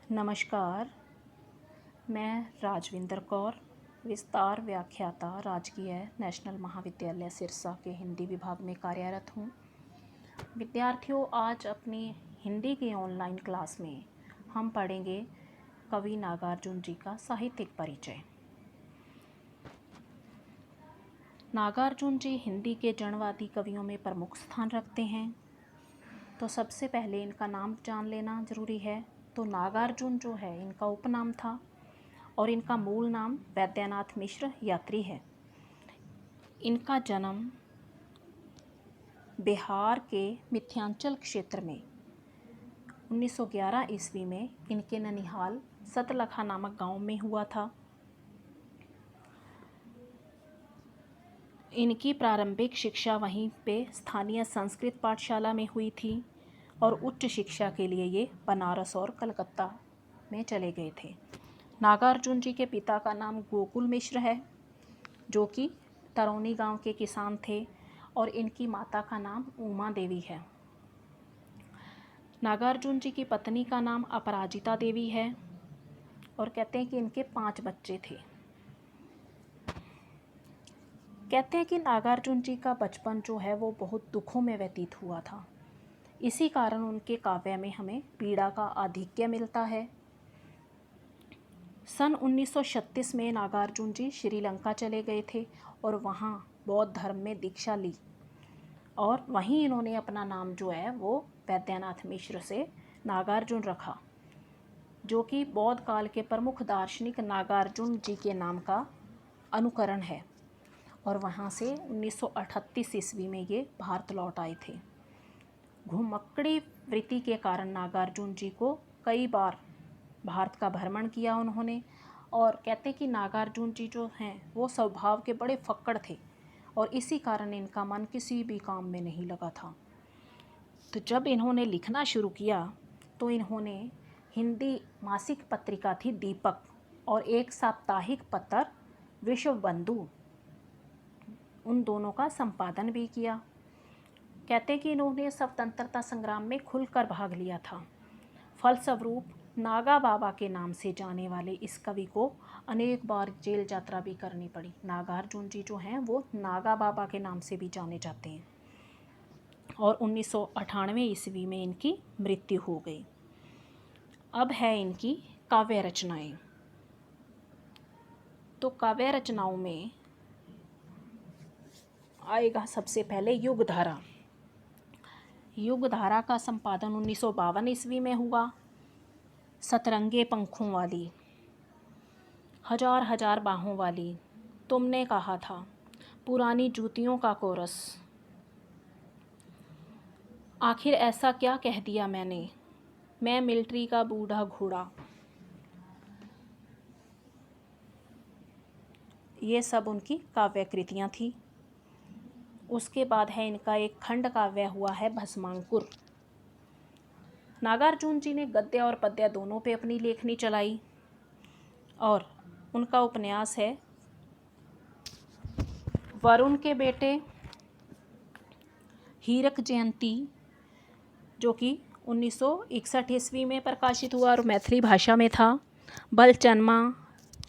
नमस्कार। मैं राजविंदर कौर, विस्तार व्याख्याता, राजकीय नेशनल महाविद्यालय सिरसा के हिंदी विभाग में कार्यरत हूँ। विद्यार्थियों, आज अपनी हिंदी की ऑनलाइन क्लास में हम पढ़ेंगे कवि नागार्जुन जी का साहित्यिक परिचय। नागार्जुन जी हिंदी के जनवादी कवियों में प्रमुख स्थान रखते हैं। तो सबसे पहले इनका नाम जान लेना ज़रूरी है। तो नागार्जुन जो है इनका उपनाम था और इनका मूल नाम वैद्यनाथ मिश्र यात्री है। इनका जन्म बिहार के मिथिलांचल क्षेत्र में 1911 ईस्वी में इनके ननिहाल सतलखा नामक गांव में हुआ था। इनकी प्रारंभिक शिक्षा वहीं पे स्थानीय संस्कृत पाठशाला में हुई थी और उच्च शिक्षा के लिए ये बनारस और कलकत्ता में चले गए थे। नागार्जुन जी के पिता का नाम गोकुल मिश्र है, जो कि तरौनी गांव के किसान थे, और इनकी माता का नाम उमा देवी है। नागार्जुन जी की पत्नी का नाम अपराजिता देवी है और कहते हैं कि इनके 5 बच्चे थे। कहते हैं कि नागार्जुन जी का बचपन जो है वो बहुत दुखों में व्यतीत हुआ था। इसी कारण उनके काव्य में हमें पीड़ा का आधिक्य मिलता है। सन 1936 में नागार्जुन जी श्रीलंका चले गए थे और वहाँ बौद्ध धर्म में दीक्षा ली और वहीं इन्होंने अपना नाम जो है वो वैद्यनाथ मिश्र से नागार्जुन रखा, जो कि बौद्ध काल के प्रमुख दार्शनिक नागार्जुन जी के नाम का अनुकरण है। और वहाँ से 1938 ईस्वी में ये भारत लौट आए थे। घुमक्कड़ी वृत्ति के कारण नागार्जुन जी को कई बार भारत का भ्रमण किया उन्होंने, और कहते कि नागार्जुन जी जो हैं वो स्वभाव के बड़े फक्कड़ थे और इसी कारण इनका मन किसी भी काम में नहीं लगा था। तो जब इन्होंने लिखना शुरू किया तो इन्होंने हिंदी मासिक पत्रिका थी दीपक और एक साप्ताहिक पत्र विश्व बंधु, उन दोनों का संपादन भी किया। कहते कि इन्होंने स्वतंत्रता संग्राम में खुलकर भाग लिया था। फलस्वरूप नागा बाबा के नाम से जाने वाले इस कवि को अनेक बार जेल यात्रा भी करनी पड़ी। नागार्जुन जी जो हैं वो नागा बाबा के नाम से भी जाने जाते हैं और 1998 ईस्वी में इनकी मृत्यु हो गई। अब है इनकी काव्य रचनाएं। तो काव्य रचनाओं में आएगा सबसे पहले युगधारा। युगधारा का संपादन 1952 ईस्वी में हुआ। सतरंगे पंखों वाली, हजार हजार बाहों वाली, तुमने कहा था, पुरानी जूतियों का कोरस, आखिर ऐसा क्या कह दिया मैंने, मैं मिलिट्री का बूढ़ा घोड़ा, ये सब उनकी काव्य कृतियाँ थी। उसके बाद है इनका एक खंड काव्य हुआ है भस्मांकुर। नागार्जुन जी ने गद्य और पद्य दोनों पे अपनी लेखनी चलाई और उनका उपन्यास है वरुण के बेटे, हीरक जयंती, जो कि 1961 ईस्वी में प्रकाशित हुआ और मैथिली भाषा में था। बलचनमा,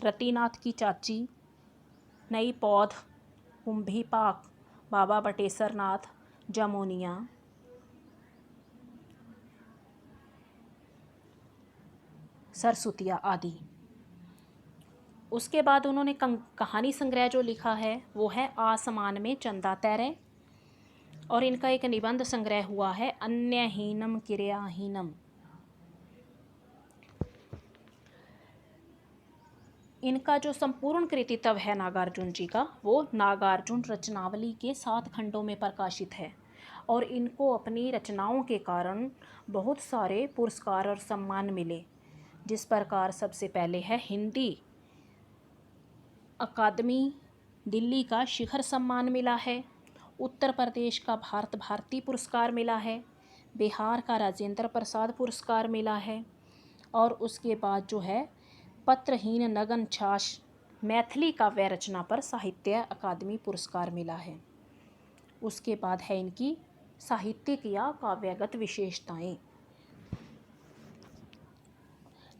रतिनाथ की चाची, नई पौध, कुंभी पाक, बाबा बटेश्वर नाथ, जमोनिया, सरस्वतिया आदि। उसके बाद उन्होंने कहानी संग्रह जो लिखा है वो है आसमान में चंदा तैरे, और इनका एक निबंध संग्रह हुआ है अन्यहीनम क्रियाहीनम। इनका जो संपूर्ण कृतित्व है नागार्जुन जी का वो नागार्जुन रचनावली के 7 खंडों में प्रकाशित है और इनको अपनी रचनाओं के कारण बहुत सारे पुरस्कार और सम्मान मिले। जिस प्रकार सबसे पहले है हिंदी अकादमी दिल्ली का शिखर सम्मान मिला है, उत्तर प्रदेश का भारत भारती पुरस्कार मिला है, बिहार का राजेंद्र प्रसाद पुरस्कार मिला है, और उसके बाद जो है पत्रहीन नगन छाछ मैथिली काव्य रचना पर साहित्य अकादमी पुरस्कार मिला है। उसके बाद है इनकी साहित्यिक या काव्यगत विशेषताएं।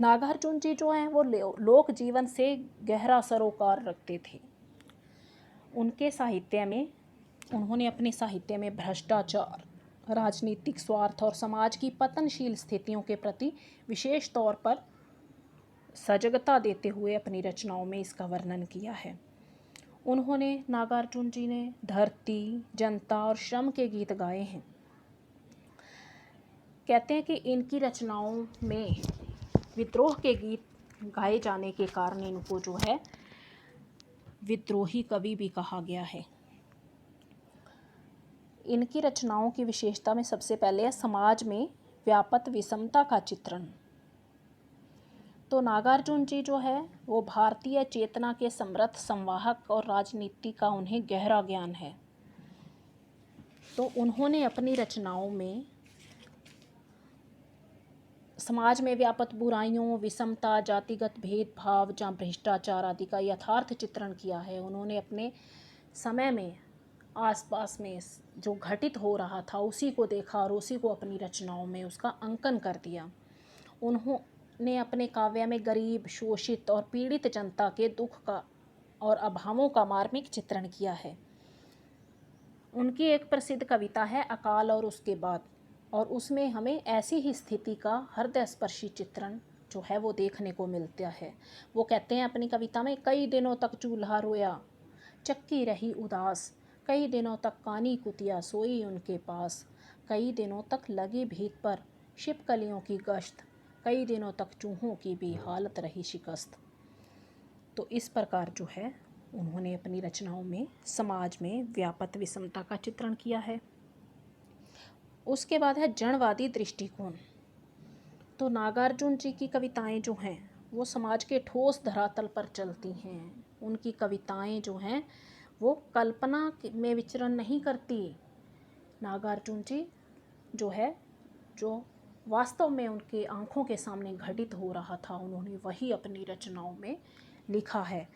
नागार्जुन जी जो हैं वो लोक जीवन से गहरा सरोकार रखते थे। उन्होंने अपने साहित्य में भ्रष्टाचार, राजनीतिक स्वार्थ और समाज की पतनशील स्थितियों के प्रति विशेष तौर पर सजगता देते हुए अपनी रचनाओं में इसका वर्णन किया है। नागार्जुन जी ने धरती, जनता और श्रम के गीत गाए हैं। कहते हैं कि इनकी रचनाओं में विद्रोह के गीत गाए जाने के कारण इनको जो है विद्रोही कवि भी कहा गया है। इनकी रचनाओं की विशेषता में सबसे पहले है समाज में व्याप्त विषमता का चित्रण। तो नागार्जुन जी जो है वो भारतीय चेतना के समृद्ध संवाहक और राजनीति का उन्हें गहरा ज्ञान है। तो उन्होंने अपनी रचनाओं में समाज में व्याप्त बुराइयों, विषमता, जातिगत भेदभाव, जहाँ भ्रष्टाचार आदि का यथार्थ चित्रण किया है। उन्होंने अपने समय में आसपास में जो घटित हो रहा था उसी को देखा और उसी को अपनी रचनाओं में उसका अंकन कर दिया। उन्होंने अपने काव्य में गरीब, शोषित और पीड़ित जनता के दुख का और अभावों का मार्मिक चित्रण किया है। उनकी एक प्रसिद्ध कविता है अकाल और उसके बाद, और उसमें हमें ऐसी ही स्थिति का हृदयस्पर्शी चित्रण जो है वो देखने को मिलता है। वो कहते हैं अपनी कविता में, कई दिनों तक चूल्हा रोया, चक्की रही उदास, कई दिनों तक कानी कुतिया सोई उनके पास, कई दिनों तक लगी भीत पर छिपकलियों की गश्त, कई दिनों तक चूहों की भी हालत रही शिकस्त। तो इस प्रकार जो है उन्होंने अपनी रचनाओं में समाज में व्याप्त विषमता का चित्रण किया है। उसके बाद है जनवादी दृष्टिकोण। तो नागार्जुन जी की कविताएं जो हैं वो समाज के ठोस धरातल पर चलती हैं। उनकी कविताएं जो हैं वो कल्पना में विचरण नहीं करती। नागार्जुन जी जो वास्तव में उनके आँखों के सामने घटित हो रहा था उन्होंने वही अपनी रचनाओं में लिखा है।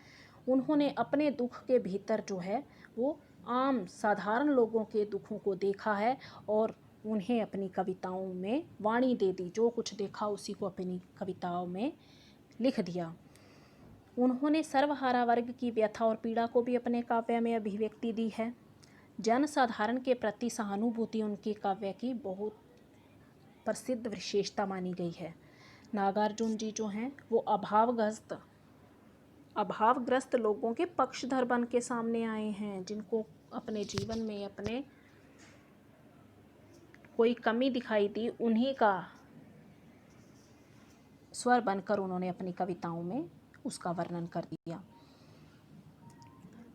उन्होंने अपने दुख के भीतर जो है वो आम साधारण लोगों के दुखों को देखा है और उन्हें अपनी कविताओं में वाणी दे दी। जो कुछ देखा उसी को अपनी कविताओं में लिख दिया। उन्होंने सर्वहारा वर्ग की व्यथा और पीड़ा को भी अपने काव्य में अभिव्यक्ति दी है। जन साधारण के प्रति सहानुभूति उनके काव्य की बहुत प्रसिद्ध विशेषता मानी गई है। नागार्जुन जी जो हैं वो अभावग्रस्त लोगों के पक्षधर बन के सामने आए हैं, जिनको अपने जीवन में अपने कोई कमी दिखाई दी, उन्हीं का स्वर बनकर उन्होंने अपनी कविताओं में उसका वर्णन कर दिया।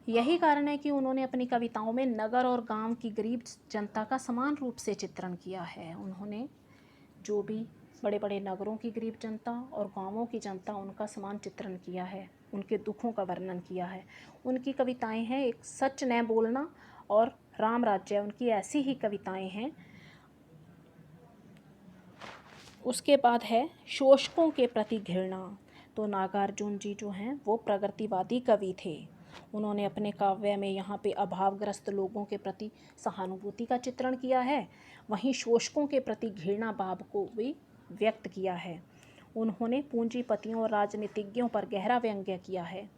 यही कारण है कि उन्होंने अपनी कविताओं में नगर और गांव की गरीब जनता का समान रूप से चित्रण किया है। उन्होंने जो भी बड़े बड़े नगरों की गरीब जनता और गांवों की जनता उनका समान चित्रण किया है, उनके दुखों का वर्णन किया है। उनकी कविताएं हैं एक सच न बोलना और राम राज्य, उनकी ऐसी ही कविताएं हैं। उसके बाद है शोषकों के प्रति घृणा। तो नागार्जुन जी जो हैं वो प्रगतिवादी कवि थे। उन्होंने अपने काव्य में यहाँ पे अभावग्रस्त लोगों के प्रति सहानुभूति का चित्रण किया है, वहीं शोषकों के प्रति घृणा भाव को भी व्यक्त किया है। उन्होंने पूंजीपतियों और राजनीतिज्ञों पर गहरा व्यंग्य किया है।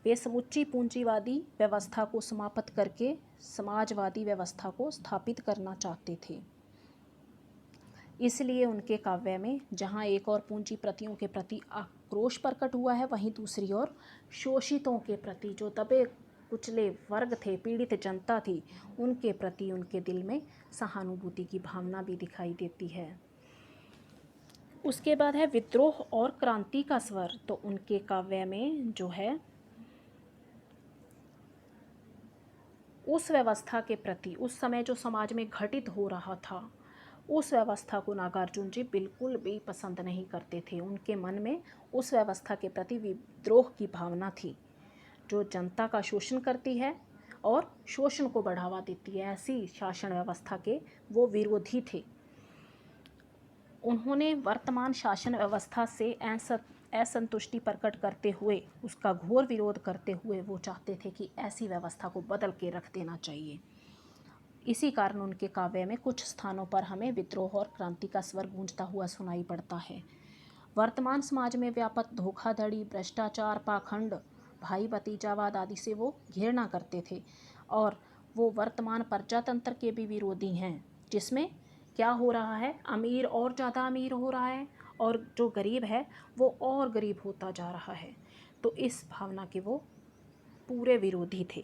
वे समुच्ची पूंजीवादी व्यवस्था को समाप्त करके समाजवादी व्यवस्था को स्थापित करना चाहते थे। इसलिए उनके काव्य में जहाँ एक और पूंजीपतियों के प्रति आक्रोश प्रकट हुआ है, वहीं दूसरी ओर शोषितों के प्रति, जो दबे कुचले वर्ग थे, पीड़ित जनता थी, उनके प्रति उनके दिल में सहानुभूति की भावना भी दिखाई देती है। उसके बाद है विद्रोह और क्रांति का स्वर। तो उनके काव्य में जो है उस व्यवस्था के प्रति, उस समय जो समाज में घटित हो रहा था, उस व्यवस्था को नागार्जुन जी बिल्कुल भी पसंद नहीं करते थे। उनके मन में उस व्यवस्था के प्रति विद्रोह की भावना थी, जो जनता का शोषण करती है और शोषण को बढ़ावा देती है। ऐसी शासन व्यवस्था के वो विरोधी थे। उन्होंने वर्तमान शासन व्यवस्था से असंतुष्टि प्रकट करते हुए, उसका घोर विरोध करते हुए वो चाहते थे कि ऐसी व्यवस्था को बदल के रख देना चाहिए। इसी कारण उनके काव्य में कुछ स्थानों पर हमें विद्रोह और क्रांति का स्वर गूंजता हुआ सुनाई पड़ता है। वर्तमान समाज में व्यापक धोखाधड़ी, भ्रष्टाचार, पाखंड, भाई भतीजावाद आदि से वो घृणा करते थे। और वो वर्तमान प्रजातंत्र के भी विरोधी हैं, जिसमें क्या हो रहा है, अमीर और ज़्यादा अमीर हो रहा है और जो गरीब है वो और गरीब होता जा रहा है। तो इस भावना के वो पूरे विरोधी थे।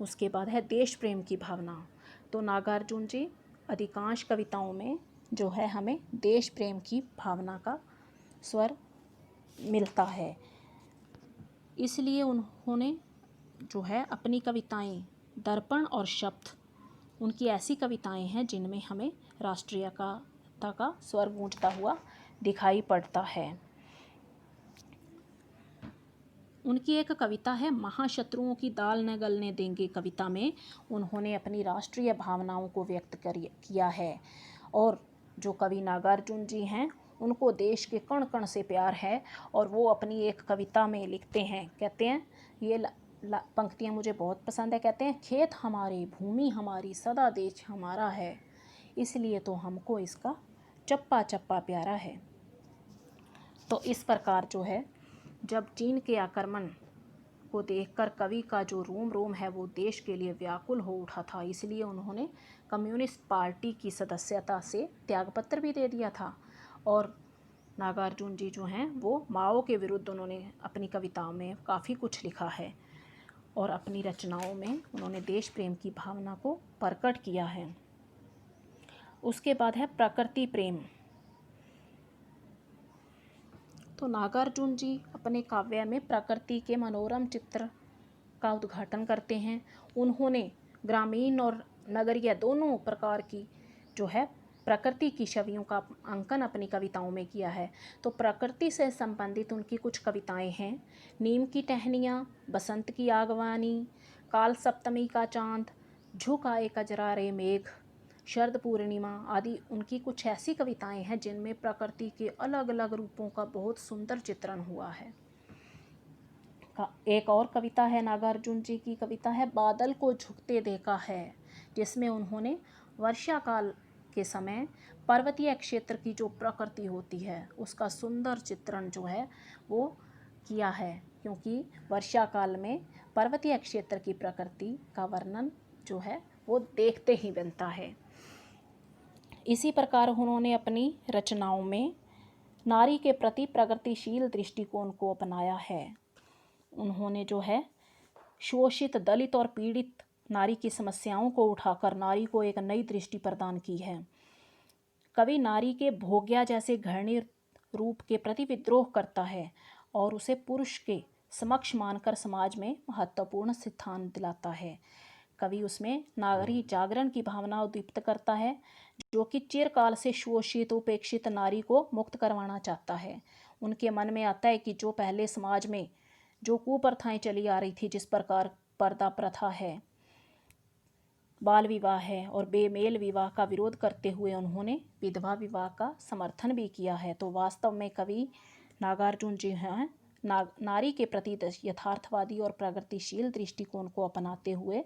उसके बाद है देश प्रेम की भावना। तो नागार्जुन जी अधिकांश कविताओं में जो है हमें देश प्रेम की भावना का स्वर मिलता है। इसलिए उन्होंने जो है अपनी कविताएं दर्पण और शब्द, उनकी ऐसी कविताएं हैं जिनमें हमें राष्ट्रीयता का स्वर गूंजता हुआ दिखाई पड़ता है। उनकी एक कविता है महाशत्रुओं की दाल न गलने देंगे। कविता में उन्होंने अपनी राष्ट्रीय भावनाओं को व्यक्त किया है। और जो कवि नागार्जुन जी हैं उनको देश के कण कण से प्यार है और वो अपनी एक कविता में लिखते हैं, कहते हैं, ये पंक्तियाँ मुझे बहुत पसंद है। कहते हैं, खेत हमारे, भूमि हमारी, सदा देश हमारा है, इसलिए तो हमको इसका चप्पा चप्पा प्यारा है। तो इस प्रकार जो है जब चीन के आक्रमण को देखकर कवि का जो रोम रोम है वो देश के लिए व्याकुल हो उठा था, इसलिए उन्होंने कम्युनिस्ट पार्टी की सदस्यता से त्यागपत्र भी दे दिया था। और नागार्जुन जी जो हैं वो माओ के विरुद्ध उन्होंने अपनी कविताओं में काफ़ी कुछ लिखा है और अपनी रचनाओं में उन्होंने देश प्रेम की भावना को प्रकट किया है। उसके बाद है प्रकृति प्रेम। तो नागार्जुन जी अपने काव्य में प्रकृति के मनोरम चित्र का उद्घाटन करते हैं। उन्होंने ग्रामीण और नगरीय दोनों प्रकार की जो है प्रकृति की छवियों का अंकन अपनी कविताओं में किया है। तो प्रकृति से संबंधित उनकी कुछ कविताएं हैं, नीम की टहनियाँ, बसंत की आगवानी, काल सप्तमी का चांद, झुक आए कजरारे मेघ, शरद पूर्णिमा आदि उनकी कुछ ऐसी कविताएं हैं जिनमें प्रकृति के अलग अलग रूपों का बहुत सुंदर चित्रण हुआ है। एक और कविता है नागार्जुन जी की, कविता है बादल को झुकते देखा है, जिसमें उन्होंने वर्षा काल के समय पर्वतीय क्षेत्र की जो प्रकृति होती है उसका सुंदर चित्रण जो है वो किया है, क्योंकि वर्षा काल में पर्वतीय क्षेत्र की प्रकृति का वर्णन जो है वो देखते ही बनता है। इसी प्रकार उन्होंने अपनी रचनाओं में नारी के प्रति प्रगतिशील दृष्टिकोण को अपनाया है। उन्होंने जो है शोषित, दलित और पीड़ित नारी की समस्याओं को उठाकर नारी को एक नई दृष्टि प्रदान की है। कवि नारी के भोग्या जैसे घृणित रूप के प्रति विद्रोह करता है और उसे पुरुष के समक्ष मानकर समाज में महत्वपूर्ण स्थान दिलाता है। कवि उसमें नारी जागरण की भावना उद्दीप्त करता है, जो कि चिरकाल से शोषित, उपेक्षित नारी को मुक्त करवाना चाहता है। उनके मन में आता है कि जो पहले समाज में जो कुप्रथाएं चली आ रही थी, जिस प्रकार पर्दा प्रथा है, बाल विवाह है और बेमेल विवाह का विरोध करते हुए उन्होंने विधवा विवाह का समर्थन भी किया है। तो वास्तव में कवि नागार्जुन जी हैं नारी के प्रति यथार्थवादी और प्रगतिशील दृष्टिकोण को अपनाते हुए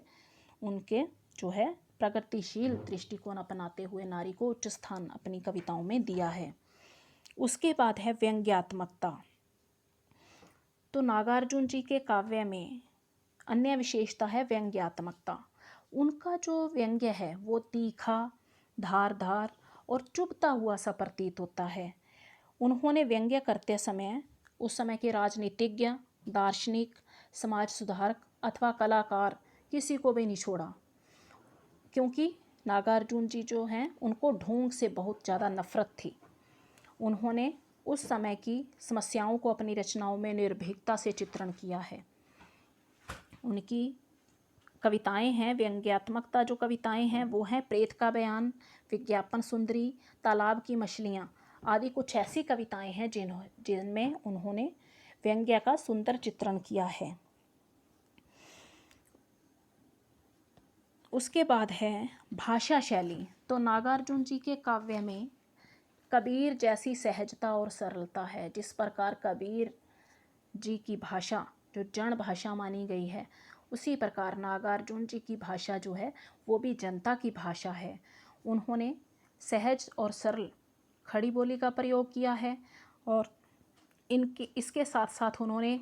उनके जो है प्रगतिशील दृष्टिकोण अपनाते हुए नारी को उच्च स्थान अपनी कविताओं में दिया है। उसके बाद है व्यंग्यात्मकता। तो नागार्जुन जी के काव्य में अन्य विशेषता है व्यंग्यात्मकता। उनका जो व्यंग्य है वो तीखा, धारदार और चुभता हुआ सा प्रतीत होता है। उन्होंने व्यंग्य करते समय उस समय के राजनीतिज्ञ, दार्शनिक, समाज सुधारक अथवा कलाकार किसी को भी नहीं छोड़ा, क्योंकि नागार्जुन जी जो हैं उनको ढोंग से बहुत ज़्यादा नफरत थी। उन्होंने उस समय की समस्याओं को अपनी रचनाओं में निर्भीकता से चित्रण किया है। उनकी कविताएं हैं व्यंग्यात्मकता, जो कविताएं हैं वो हैं प्रेत का बयान, विज्ञापन सुंदरी, तालाब की मछलियाँ आदि कुछ ऐसी कविताएं हैं जिनमें उन्होंने व्यंग्य का सुंदर चित्रण किया है। उसके बाद है भाषा शैली। तो नागार्जुन जी के काव्य में कबीर जैसी सहजता और सरलता है। जिस प्रकार कबीर जी की भाषा जो जन भाषा मानी गई है, उसी प्रकार नागार्जुन जी की भाषा जो है वो भी जनता की भाषा है। उन्होंने सहज और सरल खड़ी बोली का प्रयोग किया है। और इसके साथ साथ उन्होंने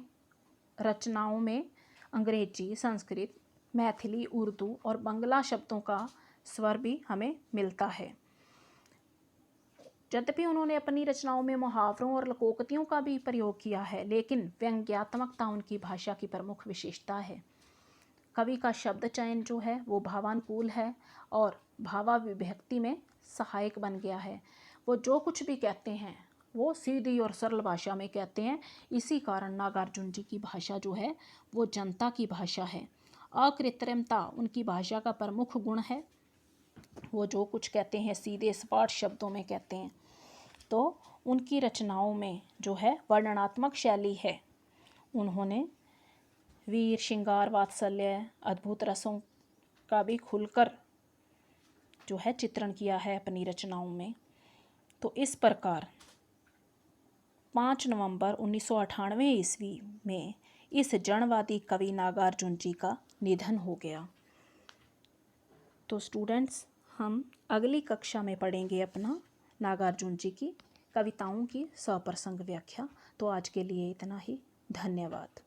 रचनाओं में अंग्रेजी, संस्कृत, मैथिली, उर्दू और बंगला शब्दों का स्वर भी हमें मिलता है। यद्यपि उन्होंने अपनी रचनाओं में मुहावरों और लोकोक्तियों का भी प्रयोग किया है, लेकिन व्यंग्यात्मकता उनकी भाषा की प्रमुख विशेषता है। कवि का शब्द चयन जो है वो भावानुकूल है और भावाभिव्यक्ति में सहायक बन गया है। वो जो कुछ भी कहते हैं वो सीधी और सरल भाषा में कहते हैं। इसी कारण नागार्जुन जी की भाषा जो है वो जनता की भाषा है। अकृत्रिमता उनकी भाषा का प्रमुख गुण है। वो जो कुछ कहते हैं सीधे सपाट शब्दों में कहते हैं। तो उनकी रचनाओं में जो है वर्णनात्मक शैली है। उन्होंने वीर, श्रृंगार, वात्सल्य, अद्भुत रसों का भी खुलकर जो है चित्रण किया है अपनी रचनाओं में। तो इस प्रकार 5 नवंबर 1998 ईस्वी में इस जनवादी कवि नागार्जुन जी का निधन हो गया। तो स्टूडेंट्स, हम अगली कक्षा में पढ़ेंगे अपना नागार्जुन जी की कविताओं की सप्रसंग व्याख्या। तो आज के लिए इतना ही। धन्यवाद।